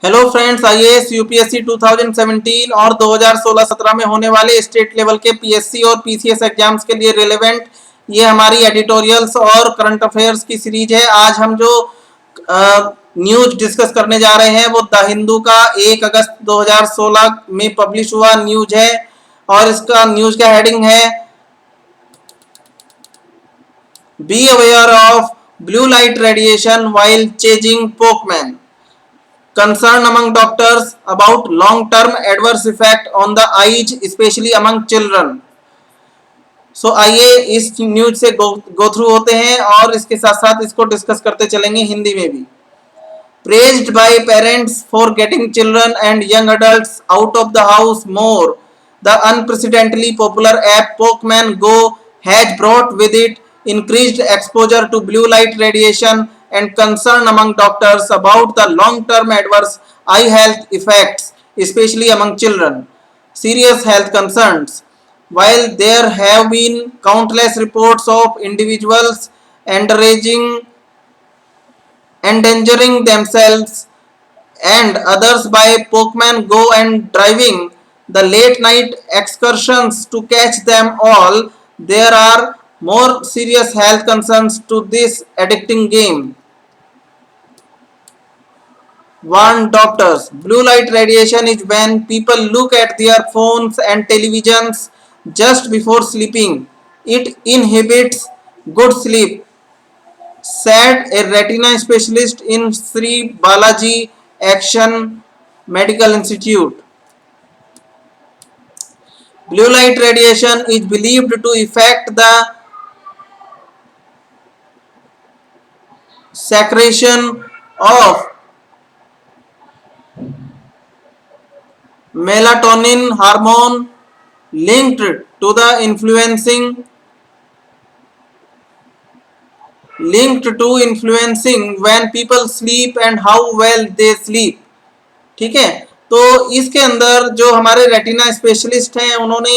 Hello friends, IAS UPSC 2017 और 2016-17 में होने वाले स्टेट लेवल के पीएससी और पीसीएस एग्जाम्स के लिए रिलेवेंट ये हमारी एडिटोरियल्स और करंट अफेयर्स की सीरीज है। आज हम जो न्यूज डिस्कस करने जा रहे हैं वो द हिंदू का 1 अगस्त 2016 में पब्लिश हुआ न्यूज है और इसका न्यूज का हेडिंग है be aware of blue light radiation while chasing Pokemon, concern among doctors about long term adverse effect on the eyes especially among children। सो आइए इस न्यूज से गो थ्रू होते हैं और इसके साथ साथ इसको डिस्कस करते चलेंगे हिंदी में भी। Praised by parents for getting children and young adults out of the house more, the unprecedentedly popular app Pokemon Go has brought with it increased exposure to blue light radiation and concern among doctors about the long-term adverse eye health effects, especially among children. Serious health concerns. While there have been countless reports of individuals endangering themselves and others by Pokemon Go and driving the late night excursions to catch them all, there are more serious health concerns to this addicting game. Warn doctors. Blue light radiation is when people look at their phones and televisions just before sleeping. It inhibits good sleep, said a retina specialist in Sri Balaji Action Medical Institute. Blue light radiation is believed to affect the secretion of melatonin hormone linked to influencing when people sleep and how well they sleep। ठीक है, तो इसके अंदर जो हमारे retina specialist हैं उन्होंने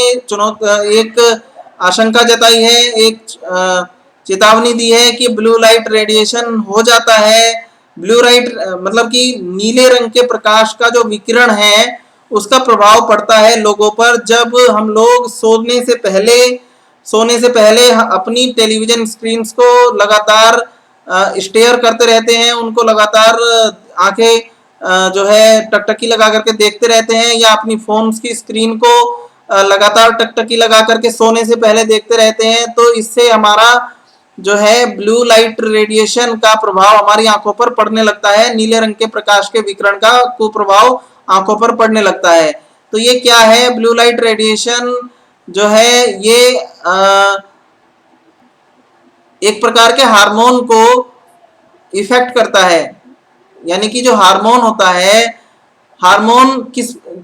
एक आशंका जताई है, एक चेतावनी दी है कि ब्लू लाइट रेडिएशन हो जाता है। ब्लू लाइट मतलब कि नीले रंग के प्रकाश का जो विकिरण है उसका प्रभाव पड़ता है लोगों पर जब हम लोग सोने से पहले अपनी टेलीविजन स्क्रीन को लगातार स्टेयर करते रहते हैं, उनको लगातार आंखें जो है टकटकी लगा करके देखते रहते हैं या अपनी फोन की स्क्रीन को लगातार टकटकी लगा करके सोने से पहले देखते रहते हैं, तो इससे हमारा जो है ब्लू लाइट रेडिएशन का प्रभाव हमारी आंखों पर पड़ने लगता है। नीले रंग के प्रकाश के विकिरण का कुप्रभाव आंखों पर पड़ने लगता है। तो ये क्या है? ब्लू लाइट रेडिएशन जो है ये एक प्रकार के हार्मोन को इफेक्ट करता है, यानी कि जो हार्मोन होता है, हार्मोन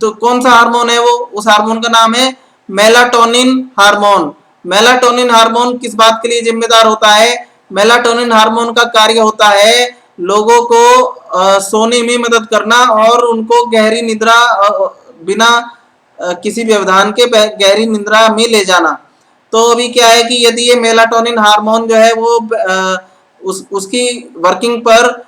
तो कौन सा हार्मोन है वो? उस हार्मोन का नाम है मेलाटोनिन हार्मोन। मेलाटोनिन हार्मोन किस बात के लिए जिम्मेदार होता है? मेलाटोनिन हार्मोन का कार्य होता है लोगों को सोने में मदद करना और उनको गहरी निद्रा बिना किसी व्यवधान के गहरी निद्रा में ले जाना। तो अभी क्या है कि यदि ये मेलाटोनिन हार्मोन जो है वो उसकी वर्किंग पर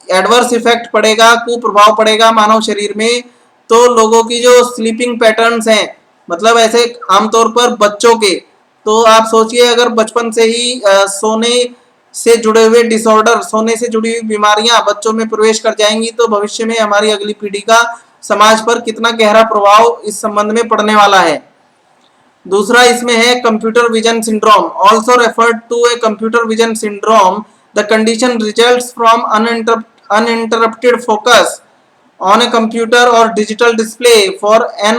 एडवर्स इफेक्ट पड़ेगा, कुप्रभाव पड़ेगा मानव शरीर में, तो लोगों की जो स्लीपिंग पैटर्न्स हैं, मतलब ऐसे आमतौर पर बच्चों के, तो आप सोचिए अगर बचपन से ही सोने से जुड़े हुए डिसऑर्डर, सोने से जुड़ी हुई बीमारियां बच्चों में प्रवेश कर जाएंगी तो भविष्य में हमारी अगली पीढ़ी का समाज पर कितना गहरा प्रभाव इस संबंध में पड़ने वाला है। दूसरा इसमें है computer vision syndrome, also referred to a computer vision syndrome. The condition results from uninterrupted focus on a computer or digital display for a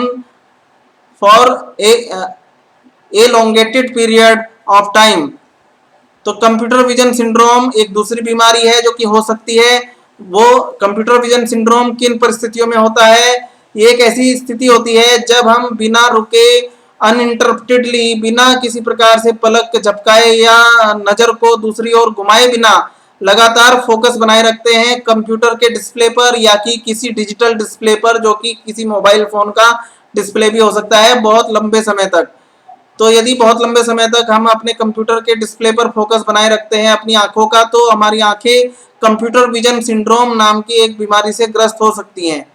elongated period of time। तो कंप्यूटर विजन सिंड्रोम एक दूसरी बीमारी है जो कि हो सकती है। वो कंप्यूटर विजन सिंड्रोम किन परिस्थितियों में होता है? ये एक ऐसी स्थिति होती है जब हम बिना रुके अनइंटरप्टेडली, बिना किसी प्रकार से पलक झपकाए या नजर को दूसरी ओर घुमाए बिना लगातार फोकस बनाए रखते हैं कंप्यूटर के डिस्प्ले पर या कि किसी डिजिटल डिस्प्ले पर, जो कि किसी मोबाइल फोन का डिस्प्ले भी हो सकता है, बहुत लंबे समय तक। तो यदि बहुत लंबे समय तक हम अपने कंप्यूटर के डिस्प्ले पर फोकस बनाए रखते हैं अपनी आंखों का, तो हमारी आंखें कंप्यूटर विजन सिंड्रोम नाम की एक बीमारी से ग्रस्त हो सकती हैं।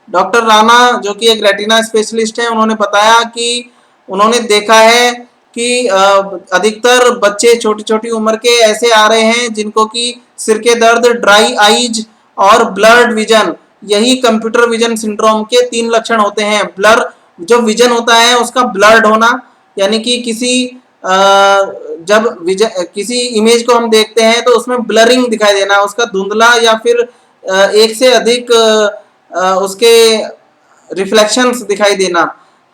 डॉक्टर राणा जो कि एक रेटिना स्पेशलिस्ट है, उन्होंने बताया कि उन्होंने देखा है कि अधिकतर बच्चे छोटी छोटी उम्र के ऐसे आ रहे हैं जिनको कि सिर के दर्द, ड्राई आईज और ब्लर्ड विजन, यही कंप्यूटर विजन सिंड्रोम के 3 लक्षण होते हैं। ब्लर जो विजन होता है उसका ब्लर्ड होना, यानी कि जब किसी इमेज को हम देखते हैं तो उसमें ब्लरिंग दिखाई देना, उसका धुंधला या फिर एक से अधिक उसके रिफ्लेक्शंस दिखाई देना।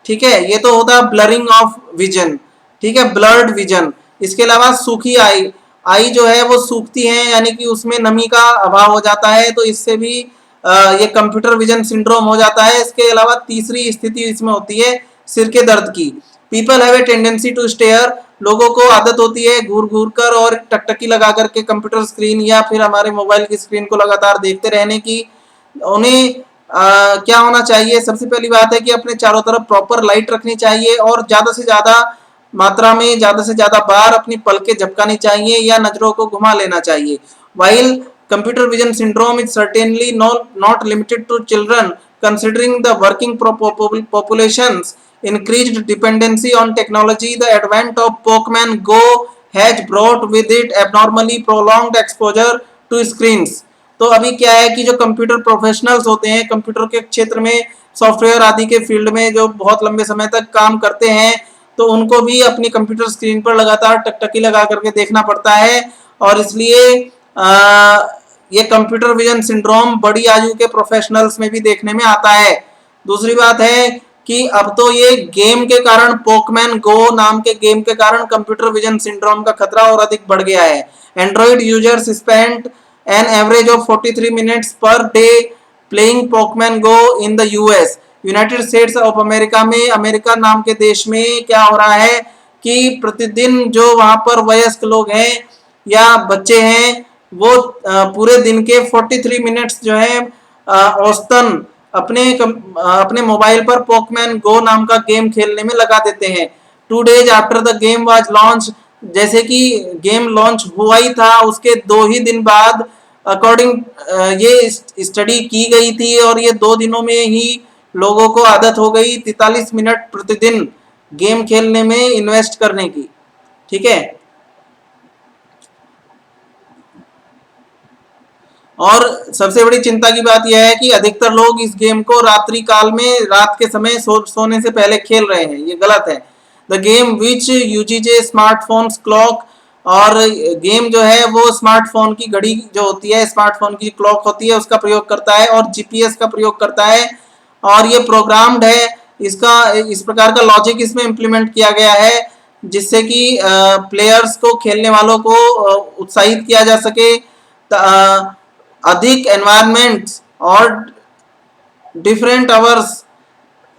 ठीक है, ये तो होता है ब्लरिंग ऑफ विजन। ठीक है, ब्लर्ड विजन। इसके अलावा सूखी आई, आई जो है वो सूखती है, यानी कि उसमें नमी का अभाव हो जाता है, तो इससे भी ये कंप्यूटर विजन सिंड्रोम हो जाता है। इसके अलावा तीसरी स्थिति इसमें होती है सिर के दर्द की। People have a tendency to stare, लोगों को आदत होती है घूर घूर कर और टकटकी लगा करके कंप्यूटर स्क्रीन या फिर हमारे मोबाइल की स्क्रीन को लगातार देखते रहने की। उन्हें क्या होना चाहिए, सबसे पहली बात है कि अपने चारों तरफ प्रॉपर लाइट रखनी चाहिए और ज्यादा से ज्यादा मात्रा में ज्यादा से ज्यादा बार अपनी पलकें झपकानी चाहिए या नजरों को घुमा लेना चाहिए। While computer vision syndrome is certainly not limited to children, considering the working populations increased dependency on technology, the advent of Pokemon Go has brought with it abnormally prolonged exposure to screens। तो अभी क्या है कि जो computer professionals होते हैं, computer के क्षेत्र में सॉफ्टवेयर आदि के फील्ड में जो बहुत लंबे समय तक काम करते हैं, तो उनको भी अपनी कंप्यूटर स्क्रीन पर लगातार टकटकी लगा करके देखना पड़ता है, और इसलिए ये कंप्यूटर विजन सिंड्रोम बड़ी आयु के प्रोफेशनल्स में भी देखने में आता है। दूसरी बात है कि अब तो ये गेम के कारण, पोकमैन गो नाम के गेम के कारण कंप्यूटर विजन सिंड्रोम का खतरा और अधिक बढ़ गया है। Android users spend an average of 43 minutes per day playing Pokemon go in the US. United States of America में, अमेरिका नाम के देश में क्या हो रहा है कि प्रतिदिन जो वहां पर वयस्क लोग हैं या बच्चे हैं, वो पूरे दिन के 43 मिनट्स जो है औसतन अपने मोबाइल पर पोकमैन गो नाम का गेम खेलने में लगा देते हैं। 2 days after the game was launch, जैसे कि गेम लॉन्च हुआ ही था उसके 2 ही दिन बाद अकॉर्डिंग ये स्टडी की गई थी, और ये 2 दिनों में ही लोगों को आदत हो गई 43 मिनट प्रतिदिन गेम खेलने में इन्वेस्ट करने की। ठीक है, और सबसे बड़ी चिंता की बात यह है कि अधिकतर लोग इस गेम को रात्रि काल में, रात के समय सोने से पहले खेल रहे हैं, ये गलत है। The game which usage A smartphones clock, और गेम जो है वो स्मार्टफोन की घड़ी जो होती है, स्मार्टफोन की क्लॉक होती है, उसका प्रयोग करता है और जीपीएस का प्रयोग करता है, और ये प्रोग्राम्ड है। इसका इस प्रकार का लॉजिक इसमें इम्प्लीमेंट किया गया है जिससे कि प्लेयर्स को, खेलने वालों को उत्साहित किया जा सके, अधिक एनवायरनमेंट्स और डिफरेंट आवर्स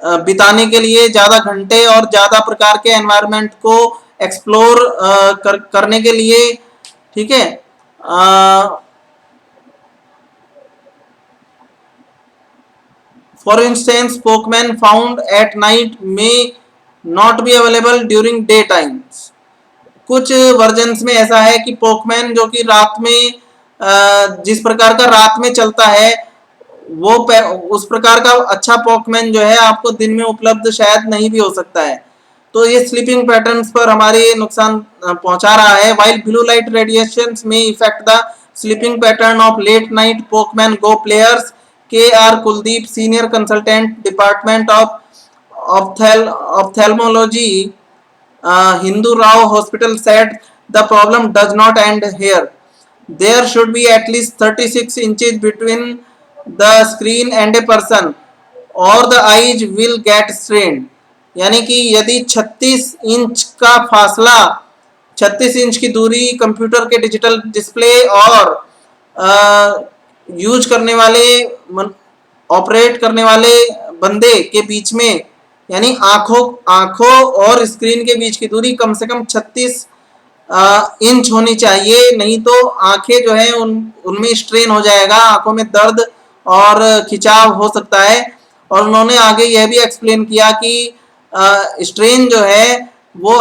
बिताने के लिए, ज़्यादा घंटे और ज़्यादा प्रकार के एनवायरनमेंट को एक्सप्लोर करने के लिए। ठीक है, for instance Pokemon found at night may not be available during day times. कुछ वर्जन्स में ऐसा है कि पोकमैन जो कि रात में जिस प्रकार का रात में चलता है, वो उस प्रकार का अच्छा पोकमैन जो है आपको दिन में उपलब्ध शायद नहीं भी हो सकता है। तो ये स्लीपिंग पैटर्न्स पर हमारे नुकसान पहुंचा रहा है। While blue light radiations may effect the sleeping pattern of late night Pokemon go players, K R Kuldeep, senior consultant department of ophthalmology, Hindu Rao Hospital said the problem does not end here. There should be at least 36 inches between the screen and a person or the eyes will get strained। यानी कि यदि 36 inch का फासला, 36 inch की दूरी computer के digital display और use करने वाले, ऑपरेट करने वाले बंदे के बीच में, यानी आंखों और स्क्रीन के बीच की दूरी कम से कम 36 इंच होनी चाहिए, नहीं तो आंखें जो है उनमें स्ट्रेन हो जाएगा, आंखों में दर्द और खिंचाव हो सकता है। और उन्होंने आगे यह भी एक्सप्लेन किया कि स्ट्रेन जो है वो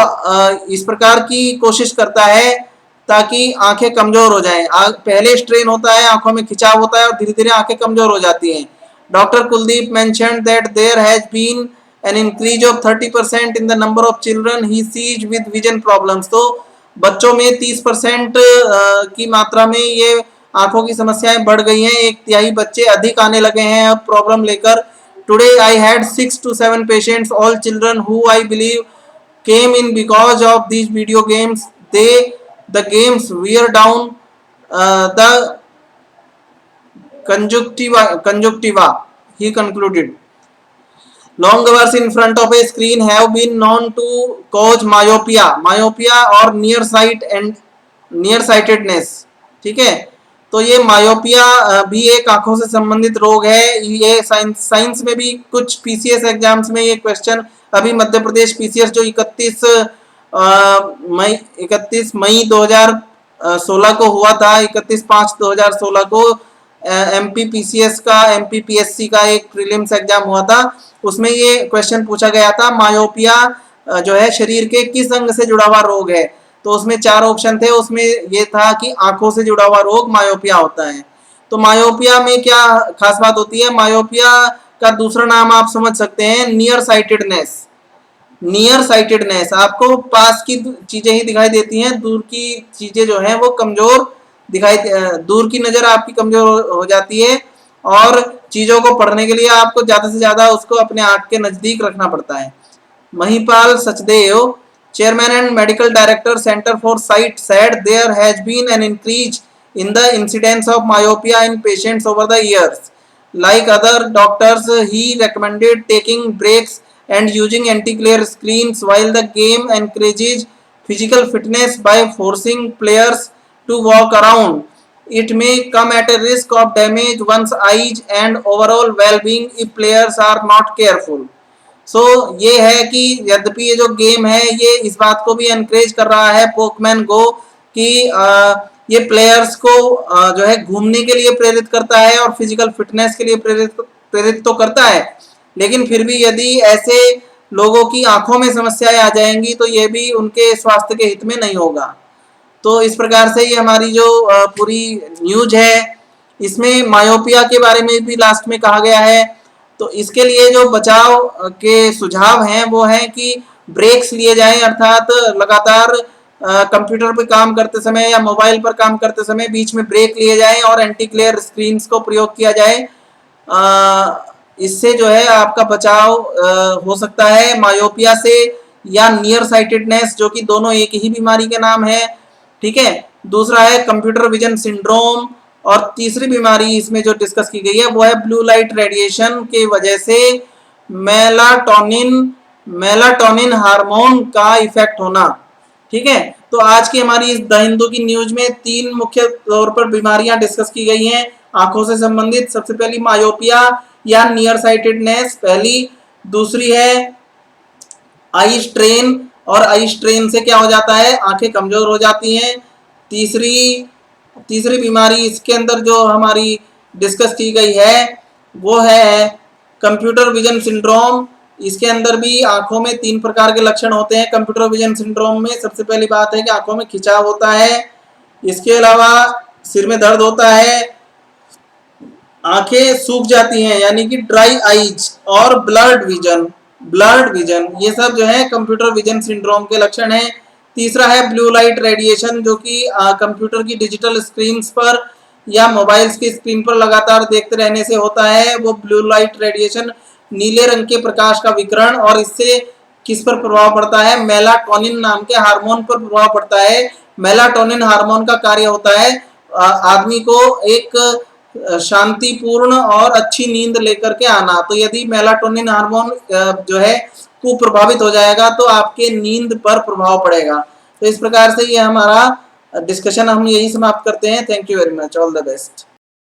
इस प्रकार की कोशिश करता है ताकि आंखें कमजोर हो जाएं। पहले स्ट्रेन होता है, आंखों में खिंचाव होता है और धीरे धीरे आंखें कमजोर हो जाती हैं। Doctor Kuldeep mentioned that there has been an increase of 30% in the number of children he sees with vision problems. तो बच्चों में 30% की मात्रा में ये आंखों की समस्याएं बढ़ गई हैं। 1/3 बच्चे अधिक आने लगे हैं अब प्रॉब्लम लेकर। Today I had 6 to 7 patients, all children who I believe came in because of these video games. The games wear down the conjunctiva, he concluded. Long hours in front of a screen have been known to cause myopia और nearsightedness। ठीक है, तो ये myopia भी एक आंखों से संबंधित रोग है। ये साइंस में भी कुछ पीसीएस एग्जाम्स में ये क्वेश्चन, अभी मध्य प्रदेश पीसीएस जो 31 मई 2016 को हुआ था, 31/5/2016 को एमपी पीसीएस का, एमपी पीएससी का एक प्रीलिम्स एग्जाम हुआ था। उसमें ये क्वेश्चन पूछा गया था, मायोपिया जो है शरीर के किस अंग से जुड़ा हुआ रोग है। तो उसमें 4 ऑप्शन थे, उसमें ये था कि आंखों से जुड़ा हुआ रोग मायोपिया होता है। तो मायोपिया में क्या खास बात होती है? मायोपिया का दूसरा नाम आप समझ सकते हैं नियर साइटेडनेस। नियर साइटेडनेस, आपको पास की चीजें ही दिखाई देती हैं, दूर की चीजें जो हैं वो कमजोर दिखाई, दूर की नजर आपकी कमजोर हो जाती है और चीजों को पढ़ने के लिए आपको ज्यादा से ज्यादा उसको अपने आंख के नजदीक रखना पड़ता है। Mahipal Sachdev, Chairman and Medical Director, Center for Sight, said there has been an increase in the incidence of myopia in patients over the years. Like other doctors, he recommended taking breaks and using anti-glare screens. While the game encourages physical fitness by forcing players to walk around, it may come at a risk of damage one's eyes and overall well-being if players are not careful. ये है कि यद्यपि ये जो game है ये इस बात को भी एनकरेज कर रहा है, पोकेमॉन गो, कि ये प्लेयर्स को जो है घूमने के लिए प्रेरित करता है और फिजिकल फिटनेस के लिए प्रेरित तो करता है, लेकिन फिर भी यदि ऐसे लोगों की आंखों में समस्याएं आ जाएंगी तो ये भी उनके स्वास्थ्य के हित में नहीं होगा। तो इस प्रकार से ये हमारी जो पूरी न्यूज है इसमें मायोपिया के बारे में भी लास्ट में कहा गया है। तो इसके लिए जो बचाव के सुझाव हैं वो हैं कि ब्रेक्स लिए जाएं, अर्थात लगातार कंप्यूटर पर काम करते समय या मोबाइल पर काम करते समय बीच में ब्रेक लिए जाएं और एंटी ग्लेयर स्क्रीन्स को प्रयोग किया जाए। इससे जो है आपका बचाव हो सकता है मायोपिया से या नियर साइटेडनेस, जो कि दोनों एक ही बीमारी के नाम है। ठीक है, दूसरा है कंप्यूटर विजन सिंड्रोम और तीसरी बीमारी इसमें जो डिस्कस की गई है वो है ब्लू लाइट रेडिएशन के वजह से मेलाटोनिन हार्मोन का इफेक्ट होना। ठीक है, तो आज की हमारी इस द हिंदू की न्यूज में 3 मुख्य तौर पर बीमारियां डिस्कस की गई हैं आंखों से संबंधित। सबसे पहली मायोपिया या नियर साइटेडनेस पहली, दूसरी है आई स्ट्रेन, और आई स्ट्रेन से क्या हो जाता है, आंखें कमजोर हो जाती हैं। तीसरी बीमारी इसके अंदर जो हमारी डिस्कस की गई है वो है कंप्यूटर विजन सिंड्रोम। इसके अंदर भी आंखों में 3 प्रकार के लक्षण होते हैं। कंप्यूटर विजन सिंड्रोम में सबसे पहली बात है कि आंखों में खिंचाव होता है, इसके अलावा सिर में दर्द होता है, आंखें सूख जाती हैं यानी कि ड्राई आईज, और ब्लर्ड विजन, ये सब जो है कंप्यूटर विजन सिंड्रोम के लक्षण हैं। तीसरा है ब्लू लाइट रेडिएशन, जो कि कंप्यूटर की डिजिटल स्क्रीन्स पर या मोबाइल्स की स्क्रीन पर लगातार देखते रहने से होता है। वो ब्लू लाइट रेडिएशन नीले रंग के प्रकाश का विकिरण, और इससे किस पर प्रभाव पड़ता है, मेलाटोनिन नाम के हार्मोन पर प्रभाव पड़ता है। मेलाटोनिन हार्मोन का कार्य होता है आदमी को एक शांतिपूर्ण और अच्छी नींद लेकर के आना। तो यदि मेलाटोनिन हार्मोन जो है कुप्रभावित हो जाएगा तो आपके नींद पर प्रभाव पड़ेगा। तो इस प्रकार से ये हमारा डिस्कशन हम यही समाप्त करते हैं। Thank you very much, all the best.